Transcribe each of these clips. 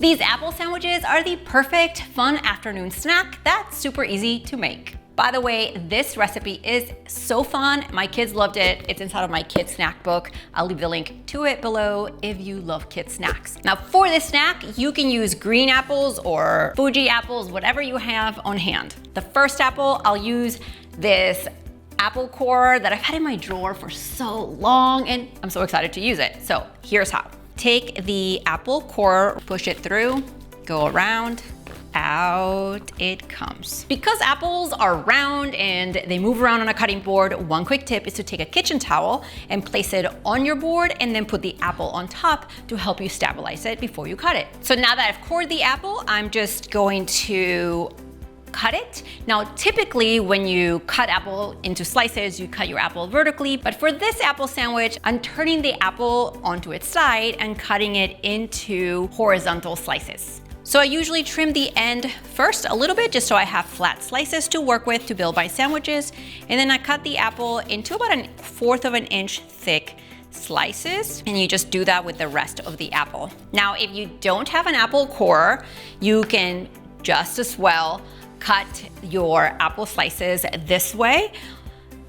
These apple sandwiches are the perfect fun afternoon snack that's super easy to make. By the way, this recipe is so fun. My kids loved it. It's inside of my kids snack book. I'll leave the link to it below if you love kids snacks. Now for this snack, you can use green apples or Fuji apples, whatever you have on hand. The first apple, I'll use this apple core that I've had in my drawer for so long and I'm so excited to use it. So here's how. Take the apple core, push it through, go around, out it comes. Because apples are round and they move around on a cutting board, one quick tip is to take a kitchen towel and place it on your board and then put the apple on top to help you stabilize it before you cut it. So now that I've cored the apple, I'm just going to cut it. Now, typically when you cut apple into slices, you cut your apple vertically, but for this apple sandwich, I'm turning the apple onto its side and cutting it into horizontal slices. So I usually trim the end first a little bit, just so I have flat slices to work with to build my sandwiches. And then I cut the apple into about 1/4 of an inch thick slices, and you just do that with the rest of the apple. Now, if you don't have an apple core, you can just as well cut your apple slices this way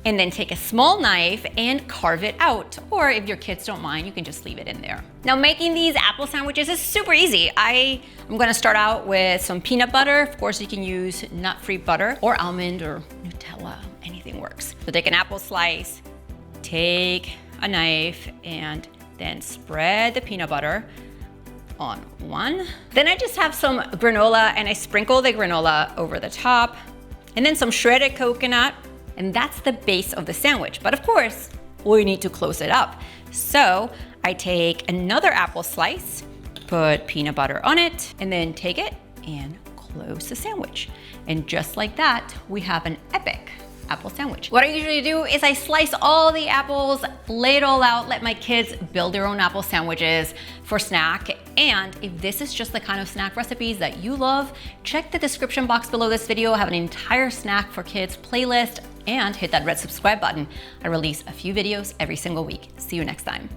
and then take a small knife and carve it out. Or if your kids don't mind, you can just leave it in there. Now making these apple sandwiches is super easy. I'm gonna start out with some peanut butter. Of course, you can use nut-free butter or almond or Nutella, anything works. So take an apple slice, take a knife and then spread the peanut butter on one. Then I just have some granola and I sprinkle the granola over the top and then some shredded coconut, and that's the base of the sandwich. But of course, we need to close it up. So I take another apple slice, put peanut butter on it, and then take it and close the sandwich. And just like that, we have an epic apple sandwich. What I usually do is I slice all the apples, lay it all out, let my kids build their own apple sandwiches for snack. And if this is just the kind of snack recipes that you love, check the description box below this video. I have an entire snack for kids playlist, and hit that red subscribe button. I release a few videos every single week. See you next time.